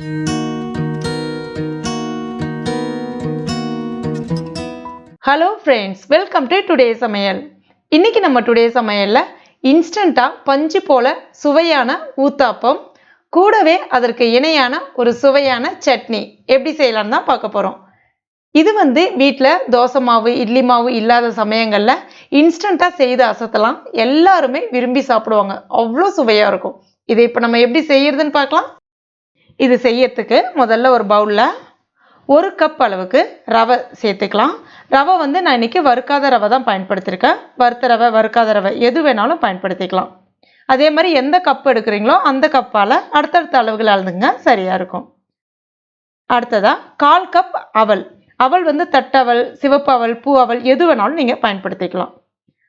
Hello friends, welcome to today சமையல். இன்னைக்கு நம்ம டுடே சமையலில் இன்ஸ்டண்ட்டாக பஞ்சு போல சுவையான ஊத்தாப்பம், கூடவே அதற்கு இணையான ஒரு சுவையான சட்னி எப்படி செய்யலான்னு தான் பார்க்க போகிறோம். இது வீட்டில் தோசை மாவு இட்லி மாவு இல்லாத சமயங்களில் இன்ஸ்டண்ட்டாக செய்து அசத்தலாம். எல்லாருமே விரும்பி சாப்பிடுவாங்க, அவ்வளோ சுவையாக இருக்கும். இதை இப்போ நம்ம எப்படி செய்யறதுன்னு பார்க்கலாம். இது செய்யறதுக்கு முதல்ல ஒரு பவுலில் 1 கப் அளவுக்கு ரவை சேர்த்துக்கலாம். ரவை நான் இன்றைக்கி வறுக்காத ரவை தான் பயன்படுத்தியிருக்கேன். வறுத்த ரவை வறுக்காத ரவை எது வேணாலும் பயன்படுத்திக்கலாம். அதே மாதிரி எந்த கப் எடுக்கிறீங்களோ அந்த கப்பால் அடுத்தடுத்த அளவுகள் அளந்துங்க, சரியாக இருக்கும். அடுத்ததாக 1/4 கப் அவல். அவல் தட்டவல், சிவப்பு அவல், பூ அவல் எது வேணாலும் நீங்கள் பயன்படுத்திக்கலாம்.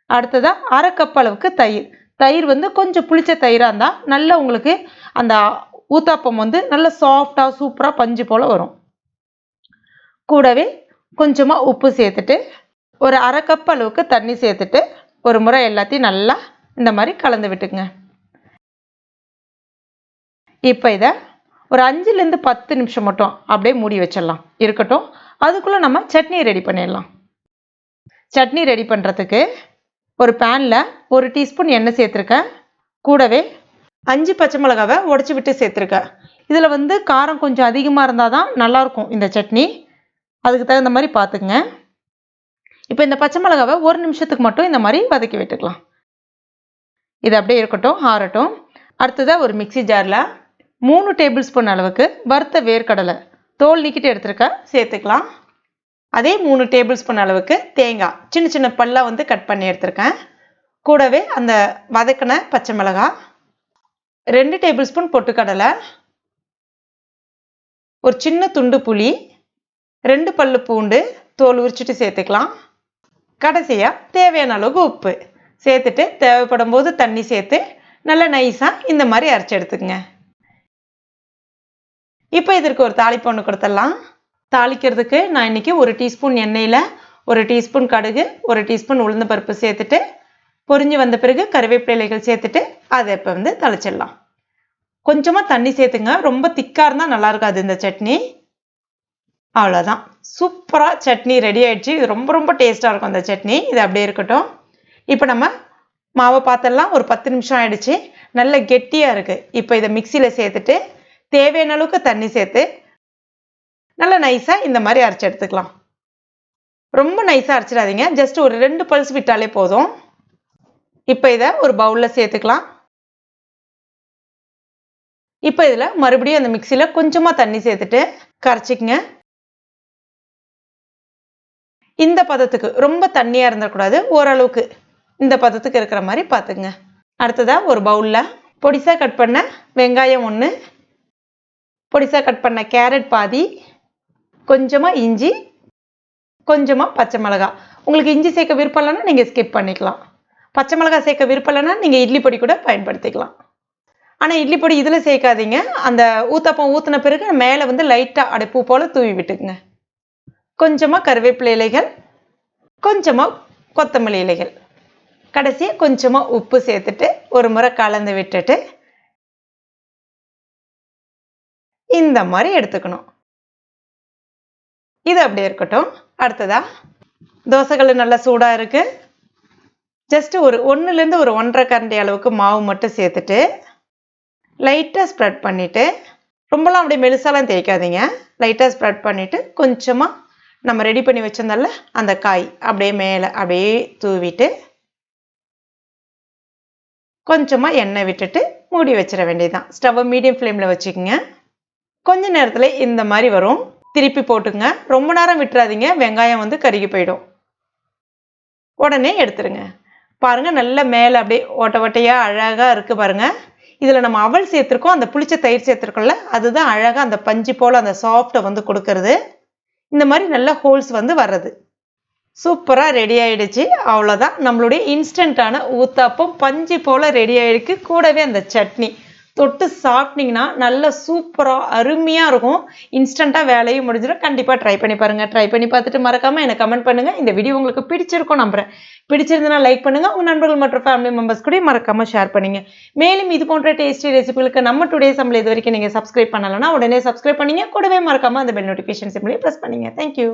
அடுத்ததாக 1/2 கப் அளவுக்கு தயிர். தயிர் கொஞ்சம் புளிச்ச தயிராக இருந்தால் நல்லா உங்களுக்கு அந்த ஊத்தாப்பம் நல்ல சாஃப்டாக சூப்பராக பஞ்சு போல் வரும். கூடவே கொஞ்சமாக உப்பு சேர்த்துட்டு ஒரு 1/2 கப் அளவுக்கு தண்ணி சேர்த்துட்டு ஒரு முறை எல்லாத்தையும் நல்லா இந்த மாதிரி கலந்து விட்டுக்குங்க. இப்போ இதை ஒரு 5லேருந்து 10 நிமிஷம் மட்டும் அப்படியே மூடி வச்சிடலாம், இருக்கட்டும். அதுக்குள்ளே நம்ம சட்னி ரெடி பண்ணிடலாம். சட்னி ரெடி பண்ணுறதுக்கு ஒரு பேனில் 1 டீஸ்பூன் எண்ணெய் சேர்த்துருக்கேன். கூடவே 5 பச்சை மிளகாவை உடச்சி விட்டு சேர்த்துருக்கேன். இதில் காரம் கொஞ்சம் அதிகமாக இருந்தால் தான் நல்லாயிருக்கும் இந்த சட்னி, அதுக்கு தகுந்த மாதிரி பார்த்துக்குங்க. இப்போ இந்த பச்சை மிளகாவை 1 நிமிஷத்துக்கு மட்டும் இந்த மாதிரி வதக்கி விட்டுக்கலாம். இது அப்படியே இருக்கட்டும், ஆறட்டும். அடுத்ததாக ஒரு மிக்சி ஜாரில் 3 டேபிள் ஸ்பூன் அளவுக்கு வறுத்த வேர்க்கடலை தோல் நீக்கிட்டு எடுத்துருக்கேன், சேர்த்துக்கலாம். அதே 3 டேபிள் ஸ்பூன் அளவுக்கு தேங்காய் சின்ன சின்ன பல்லாக கட் பண்ணி எடுத்துருக்கேன். கூடவே அந்த வதக்கின பச்சை மிளகாய், 2 டேபிள் ஸ்பூன் பொட்டுக்கடலை, ஒரு சின்ன துண்டு புளி, 2 பல்லு பூண்டு தோல் உரிச்சிட்டு சேர்த்துக்கலாம். கடைசியாக தேவையான அளவுக்கு உப்பு சேர்த்துட்டு தேவைப்படும் போது தண்ணி சேர்த்து நல்லா நைஸாக இந்த மாதிரி அரைச்சி எடுத்துக்கங்க. இப்போ இதற்கு ஒரு தாளிப்பு ஒன்று கொடுத்துடலாம். தாளிக்கிறதுக்கு நான் இன்றைக்கி 1 டீஸ்பூன் எண்ணெயில் 1 டீஸ்பூன் கடுகு, 1 டீஸ்பூன் உளுந்து பருப்பு சேர்த்துட்டு பொரிஞ்சு வந்த பிறகு கருவேப்பிலைகள் சேர்த்துட்டு அதை இப்போ தாளிச்சிடலாம். கொஞ்சமாக தண்ணி சேர்த்துங்க, ரொம்ப திக்காக இருந்தால் நல்லா இருக்காது இந்த சட்னி. அவ்வளோதான், சூப்பராக சட்னி ரெடி ஆகிடுச்சு. இது ரொம்ப ரொம்ப டேஸ்ட்டாக இருக்கும் அந்த சட்னி. இது அப்படியே இருக்கட்டும். இப்போ நம்ம மாவை பார்த்துடலாம். ஒரு 10 நிமிஷம் ஆகிடுச்சு, நல்ல கெட்டியாக இருக்குது. இப்போ இதை மிக்சியில் சேர்த்துட்டு தேவையான அளவுக்கு தண்ணி சேர்த்து நல்லா நைஸாக இந்த மாதிரி அரைச்சி எடுத்துக்கலாம். ரொம்ப நைஸாக அரைச்சிடாதீங்க, ஜஸ்ட் ஒரு 2 பல்ஸ் விட்டாலே போதும். இப்போ இதை ஒரு பவுலில் சேர்த்துக்கலாம். இப்போ இதில் மறுபடியும் அந்த மிக்சியில் கொஞ்சமாக தண்ணி சேர்த்துட்டு கரைச்சிக்கங்க. இந்த பதத்துக்கு ரொம்ப தண்ணியாக இருந்துடக்கூடாது, ஓரளவுக்கு இந்த பதத்துக்கு இருக்கிற மாதிரி பார்த்துங்க. அடுத்ததாக ஒரு பவுலில் பொடிசாக கட் பண்ண வெங்காயம் 1, பொடிசாக கட் பண்ண கேரட் பாதி, கொஞ்சமாக இஞ்சி, கொஞ்சமாக பச்சை மிளகாய். உங்களுக்கு இஞ்சி சேர்க்க விருப்பம் இல்லைன்னா நீங்கள் ஸ்கிப் பண்ணிக்கலாம். பச்சை மிளகாய் சேர்க்க விருப்பம் இல்லைன்னா நீங்கள் இட்லி பொடி கூட பயன்படுத்திக்கலாம். ஆனால் இட்லி பொடி இதில் சேர்க்காதீங்க. அந்த ஊத்தாப்பம் ஊற்றின பிறகு மேலே லைட்டாக அடைப்பூ போல் தூவி விட்டுக்குங்க. கொஞ்சமாக கருவேப்பிலை இலைகள், கொஞ்சமாக கொத்தமல்லி இலைகள், கடைசியாக கொஞ்சமாக உப்பு சேர்த்துட்டு ஒரு முறை கலந்து விட்டுட்டு இந்த மாதிரி எடுத்துக்கணும். இது அப்படியே இருக்கட்டும். அடுத்ததாக தோசைகள் நல்லா சூடாக இருக்குது. ஜஸ்ட் ஒரு 1லேருந்து ஒரு 1.5 கரண்டி அளவுக்கு மாவு மட்டும் சேர்த்துட்டு லைட்டாக ஸ்ப்ரெட் பண்ணிவிட்டு, ரொம்பலாம் அப்படியே மெலிசாலாம் தேய்க்காதீங்க, லைட்டாக ஸ்ப்ரெட் பண்ணிவிட்டு கொஞ்சமாக நம்ம ரெடி பண்ணி வச்சிருந்தால அந்த காய் அப்படியே மேலே அப்படியே தூவிட்டு கொஞ்சமாக எண்ணெய் விட்டுட்டு மூடி வச்சிட வேண்டியதுதான். ஸ்டவ்வை மீடியம் ஃப்ளேமில் வச்சுக்கோங்க. கொஞ்ச நேரத்தில் இந்த மாதிரி வரும், திருப்பி போட்டுங்க. ரொம்ப நேரம் விட்டுறாதீங்க, வெங்காயம் கருகி போயிடும். உடனே எடுத்துருங்க. பாருங்கள், நல்ல மேலே அப்படியே ஓட்டை ஓட்டையாக அழகாக இருக்குது பாருங்கள். இதில் நம்ம அவல் சேர்த்துருக்கோம், அந்த புளிச்ச தயிர் சேர்த்துருக்கோம்ல, அதுதான் அழகாக அந்த பஞ்சு போல் அந்த சாஃப்டை கொடுக்கறது. இந்த மாதிரி நல்ல ஹோல்ஸ் வர்றது. சூப்பராக ரெடி ஆகிடுச்சு. அவ்வளோதான், நம்மளுடைய இன்ஸ்டண்ட்டான ஊத்தாப்பம் பஞ்சு போல் ரெடி ஆகிடுக்கு. கூடவே அந்த சட்னி தொட்டு சாப்பிட்டீங்கன்னா நல்ல சூப்பராக அருமையாக இருக்கும். இன்ஸ்டண்ட்டாக வேலையும் முடிஞ்சிடும். கண்டிப்பாக ட்ரை பண்ணி பாருங்கள். ட்ரை பண்ணி பார்த்துட்டு மறக்காமல் எனக்கு கமெண்ட் பண்ணுங்கள். இந்த வீடியோ உங்களுக்கு பிடிச்சிருக்கும் நம்புறேன். பிடிச்சிருந்தனா லைக் பண்ணுங்கள். உங்கள் நண்பர்கள் மற்றும் ஃபேமிலி மெம்பர்ஸ் கூட மறக்காமல் ஷேர் பண்ணுங்க. மேலும் இது போன்ற டேஸ்டி ரெசிபிகளுக்கு நம்ம டுடே சமையல் இது வரைக்கும் நீங்கள் சப்ஸ்கிரைப் பண்ணலைன்னா உடனே சப்ஸ்கிரைப் பண்ணிங்க. கூடவே மறக்காமல் அந்த பெல் நோட்டிஃபிகேஷன் சிம்பிளையும் ப்ரெஸ் பண்ணிங்க. தேங்க்யூ.